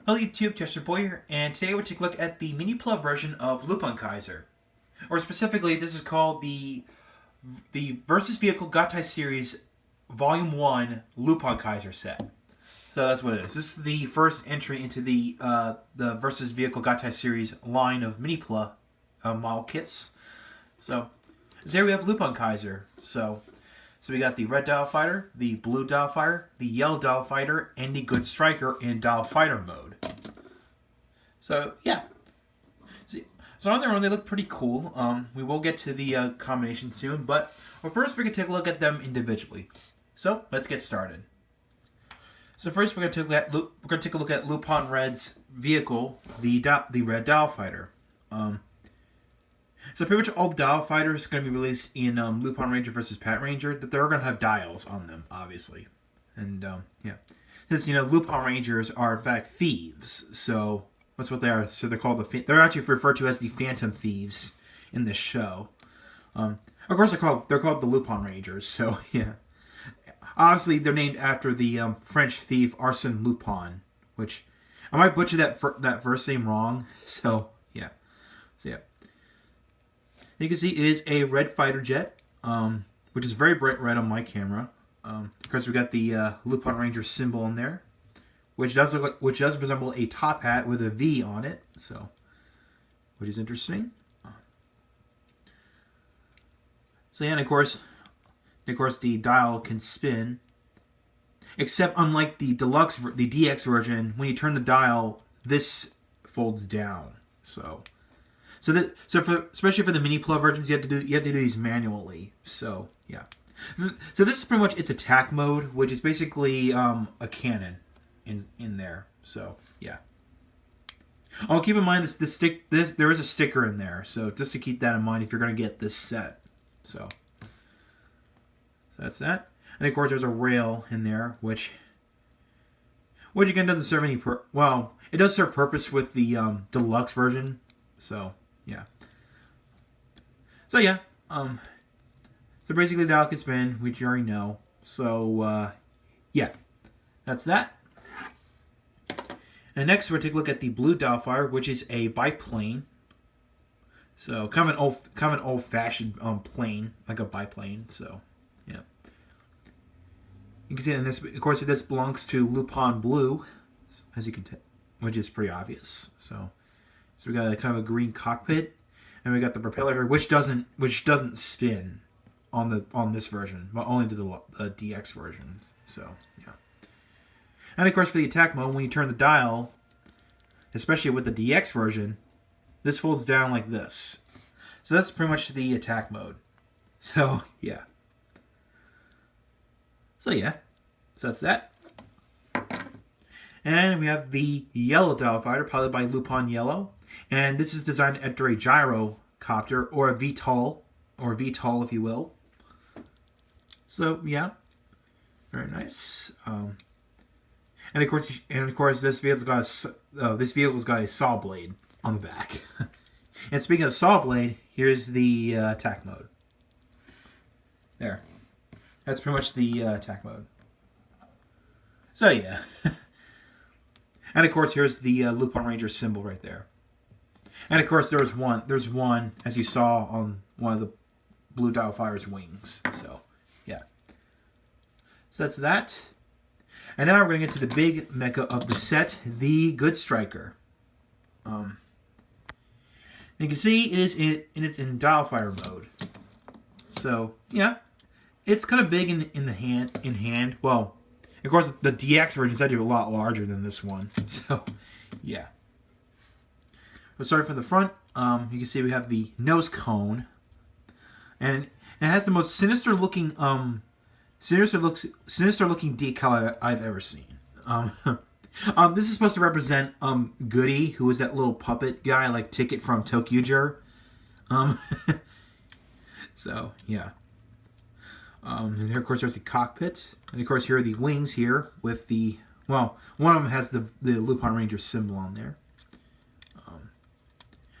Hello YouTube, Chester Boy here, and today we'll take a look at the MiniPla version of LupinKaiser. Or specifically, this is called the Versus Vehicle Gattai Series Volume 1 LupinKaiser set. So that's what it is. This is the first entry into the Versus Vehicle Gattai Series line of MiniPla model kits. So here we have LupinKaiser. So we got the red dial fighter, the blue dial fighter, the yellow dial fighter, and the good striker in dial fighter mode. So yeah, so on their own they look pretty cool. We will get to the combination soon, but first we can take a look at them individually. So let's get started. So first we're going to take a look at Lupin Red's vehicle, the red dial fighter. So pretty much all dial fighters going to be released in Lupinranger versus Patranger. That they're going to have dials on them, obviously, and yeah, since Lupinrangers are in fact thieves, so that's what they are. So they're called they're actually referred to as the Phantom Thieves in this show. Of course, they're called the Lupinrangers. So yeah, obviously they're named after the French thief Arsène Lupin, which I might butcher that first name wrong. So yeah, you can see it is a red fighter jet, which is very bright red on my camera. Of course, we got the Lupinranger symbol in there, which does resemble a top hat with a V on it. So, which is interesting. So yeah, and of course, the dial can spin. Except unlike the DX version, when you turn the dial, this folds down. Especially for the MiniPla versions, you have to do these manually. So yeah, so this is pretty much its attack mode, which is basically a cannon in there. So yeah. Oh, keep in mind there is a sticker in there, so just to keep that in mind if you're going to get this set. So that's that, and of course there's a rail in there, which again doesn't serve any it does serve purpose with the deluxe version. So yeah. So yeah. So basically the dial can spin, which you already know. So yeah. That's that. And next we'll take a look at the blue dial fighter, which is a biplane. So kind of an old-fashioned plane, like a biplane. So yeah. You can see in this, of course, this belongs to Lupin Blue, as you can tell, which is pretty obvious. So we got a kind of a green cockpit, and we got the propeller here, which doesn't spin on this version, but only the DX version. So yeah. And of course, for the attack mode, when you turn the dial, especially with the DX version, this folds down like this. So that's pretty much the attack mode. So yeah. So that's that. And we have the yellow dial fighter, piloted by Lupin Yellow. And this is designed after a gyrocopter, or a VTOL, if you will. So yeah, very nice. And of course, this vehicle's got a saw blade on the back. And speaking of saw blade, here's the attack mode. There, that's pretty much the attack mode. So yeah. And of course, here's the Lupinranger symbol right there. And of course, there's one, as you saw on one of the blue dial fighter's wings. So yeah. So that's that. And now we're going to get to the big mecha of the set, the good striker. You can see it is in dial fighter mode. So yeah, it's kind of big in hand. Well, of course, the DX version is actually a lot larger than this one. So, yeah. We'll start from the front. You can see we have the nose cone, and it has the most sinister looking decal I've ever seen. This is supposed to represent Goody, who was that little puppet guy like Ticket from Tokyo. So yeah. And here, of course, there's the cockpit. And, of course, here are the wings here with the... Well, one of them has the Lupinranger symbol on there.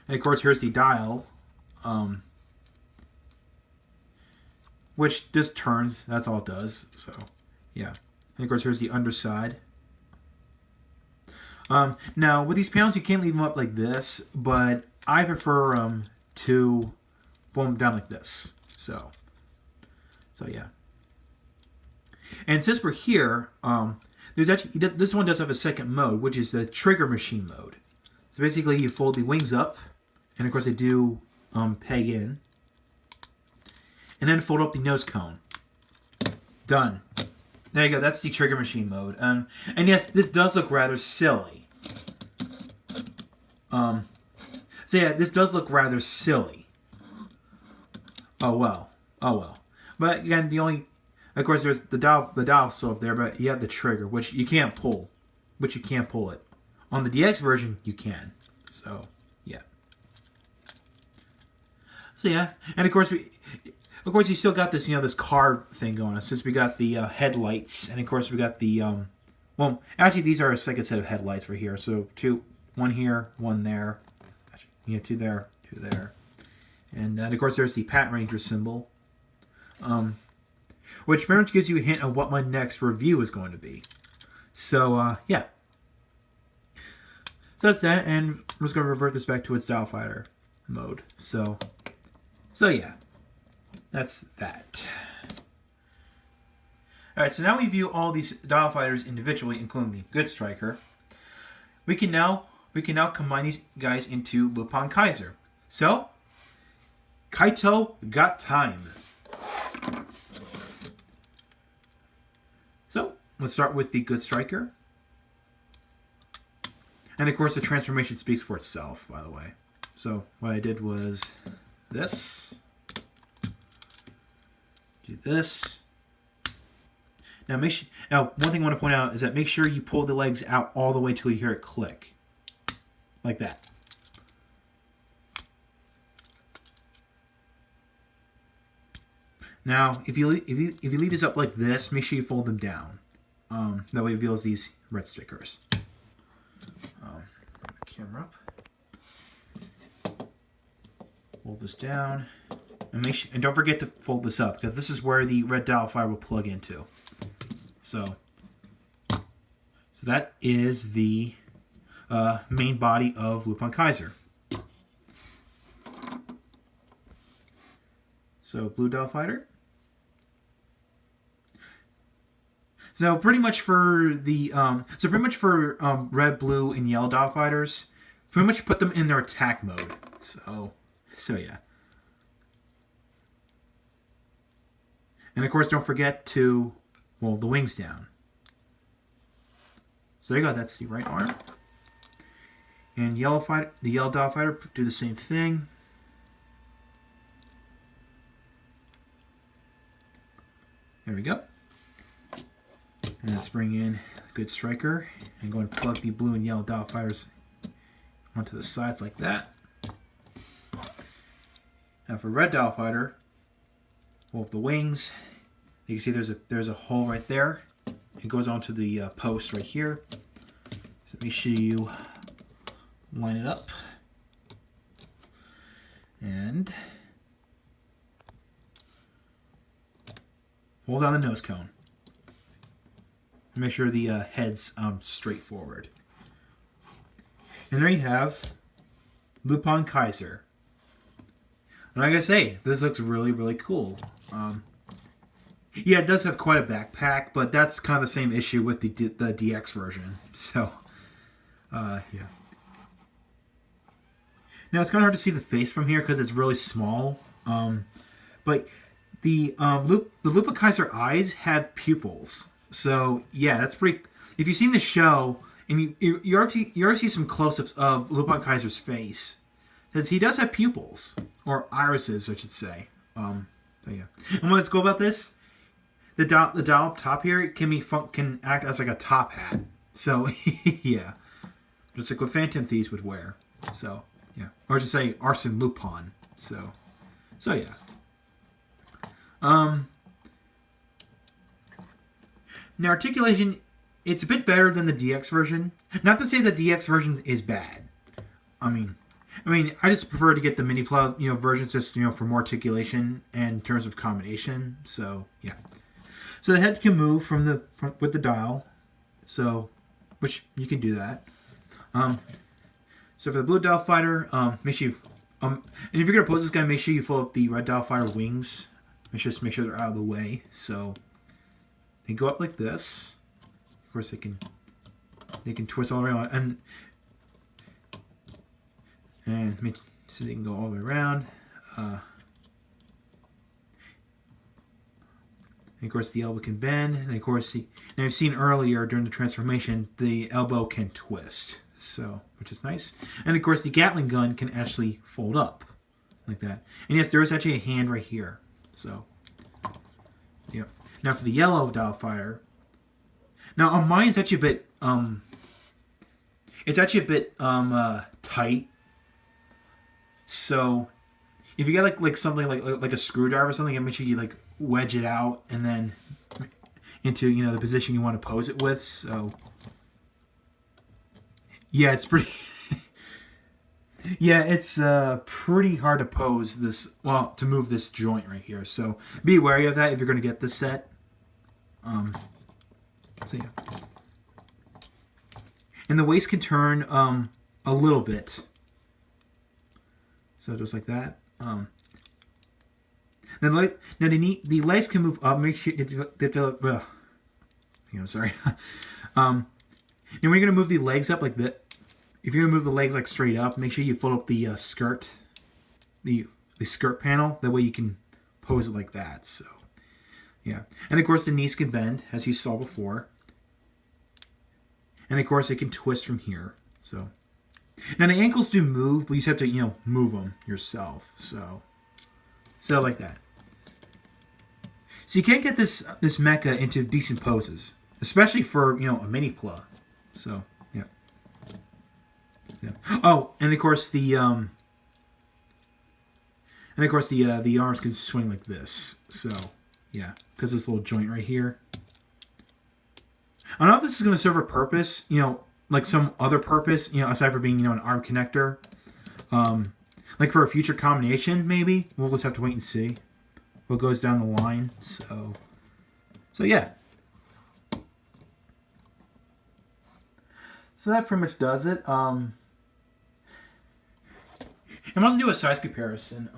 And, of course, here's the dial. Which just turns. That's all it does. So, yeah. And, of course, here's the underside. Now, with these panels, you can't leave them up like this, but I prefer to fold them down like this. So yeah. And since we're here, there's actually this one does have a second mode, which is the trigger machine mode. So basically, you fold the wings up, and of course they do peg in, and then fold up the nose cone. Done. There you go. That's the trigger machine mode. And yes, this does look rather silly. So yeah, this does look rather silly. Oh well. Oh well. But again, of course, there's the dial still up there, but you have the trigger, which you can't pull. Which you can't pull it. On the DX version, you can. So yeah. So yeah, and of course you still got this, this car thing going on. Since we got the headlights, and of course we got the well, actually these are a second set of headlights right here. So one here, one there. Actually, yeah, two there, and of course there's the Patranger symbol, which pretty much gives you a hint of what my next review is going to be. So yeah. So that's that, and I'm just going to revert this back to its Dial Fighter mode. So yeah. That's that. Alright, so now we view all these Dial Fighters individually, including the Good Striker. We can now combine these guys into LupinKaiser. So, Kaito got time. So, let's start with the Good Striker. And of course the transformation speaks for itself, by the way. So, what I did was this. Do this. Now one thing I want to point out is that make sure you pull the legs out all the way till you hear it click. Like that. Now, if you leave this up like this, make sure you fold them down. That way it reveals these red stickers. Put the camera up. Fold this down. And don't forget to fold this up, because this is where the red dial fire will plug into. So that is the main body of LupinKaiser. So blue dial fighter. So pretty much for the red, blue, and yellow dial fighters, pretty much put them in their attack mode. So yeah. And of course, don't forget to fold the wings down. So there you go. That's the right arm. And the yellow dial fighter, do the same thing. There we go. And let's bring in Good Striker and go and plug the blue and yellow dial fighters onto the sides like that. Now for red dial fighter, fold the wings. You can see there's a hole right there. It goes onto the post right here. So make sure you line it up. And hold down the nose cone. Make sure the head's straight forward. And there you have LupinKaiser. And like I say, this looks really, really cool. Yeah, it does have quite a backpack, but that's kind of the same issue with the DX version. So, yeah. Now, it's kind of hard to see the face from here because it's really small. But the LupinKaiser eyes have pupils. So, yeah, that's pretty... If you've seen the show, and you already see some close-ups of LupinKaiser's face, because he does have pupils. Or irises, I should say. So, yeah. And what's cool about this... The dial up top here can act as like a top hat. So, yeah. Just like what Phantom Thieves would wear. So, yeah. Or just say Arsene Lupin. So yeah. Now, articulation, it's a bit better than the DX version. Not to say the DX version is bad. I mean, I just prefer to get the MiniPla, versions just, for more articulation and in terms of combination. So, yeah. So the head can move with the dial, so which you can do that. So for the blue Dial Fighter, make sure you, and if you're gonna pose this guy, make sure you fold up the red Dial Fighter wings. Make sure they're out of the way. So they go up like this. Of course, they can twist all around, and so they can go all the way around. And of course, the elbow can bend, and of course, and I've seen earlier during the transformation, the elbow can twist, so which is nice. And of course, the Gatling gun can actually fold up like that. And yes, there is actually a hand right here. So, yeah. Now for the yellow Dial Fighter. Now on mine, it's actually a bit tight. So, if you get like something like a screwdriver or something, make sure you like wedge it out and then into the position you want to pose it with. So yeah, it's pretty yeah, it's pretty hard to pose this, well, to move this joint right here. So be wary of that if you're going to get this set. So yeah, and the waist can turn a little bit. So just like that. Now the legs can move up. Make sure I'm sorry. And when you're gonna move the legs up like that, if you're gonna move the legs like straight up, make sure you fold up the skirt, the skirt panel. That way you can pose it like that. So yeah, and of course the knees can bend as you saw before, and of course it can twist from here. So now the ankles do move, but you just have to move them yourself. So like that. So you can't get this mecha into decent poses, especially for a MiniPla. So yeah. Oh, and of course the arms can swing like this. So yeah, because this little joint right here. I don't know if this is going to serve a purpose, like some other purpose, aside from being an arm connector. Like for a future combination, maybe. We'll just have to wait and see what goes down the line. So yeah. So that pretty much does it. I'm also do a size comparison.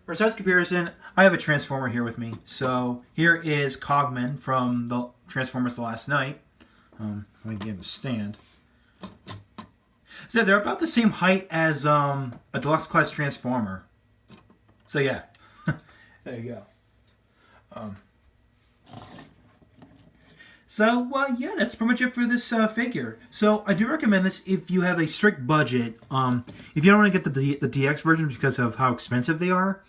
For a size comparison, I have a Transformer here with me. So here is Cogman from the Transformers The Last Night. Let me give him a stand. So they're about the same height as a deluxe class Transformer. So yeah, there you go. Yeah, that's pretty much it for this figure. So I do recommend this if you have a strict budget. If you don't want to get the DX version because of how expensive they are,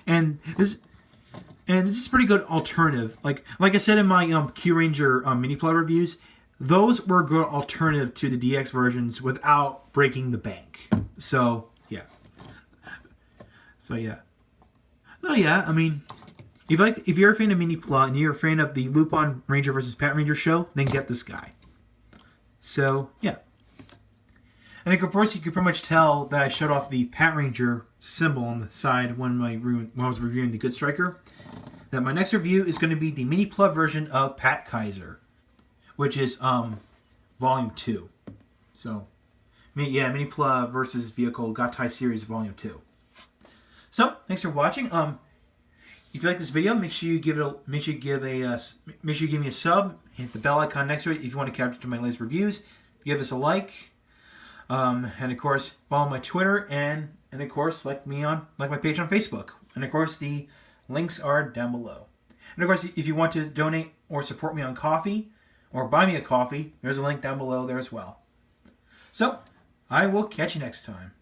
and this is a pretty good alternative. Like I said in my Q-Ranger MiniPla reviews. Those were a good alternative to the DX versions without breaking the bank. So yeah. I mean, if you're a fan of MiniPla and you're a fan of the Lupinranger versus Patranger show, then get this guy. So yeah. And of course, you can pretty much tell that I showed off the Patranger symbol on the side when I was reviewing the Good Striker. That my next review is going to be the MiniPla version of PatKaiser, which is Volume 2. So, yeah, MiniPla versus Vehicle Gattai Series Volume 2. So, thanks for watching. If you like this video, make sure you give me a sub. Hit the bell icon next to it if you want to capture my latest reviews. Give us a like, and of course follow my Twitter and of course like my page on Facebook. And of course the links are down below. And of course if you want to donate or support me on Coffee or buy me a coffee, there's a link down below there as well. So I will catch you next time.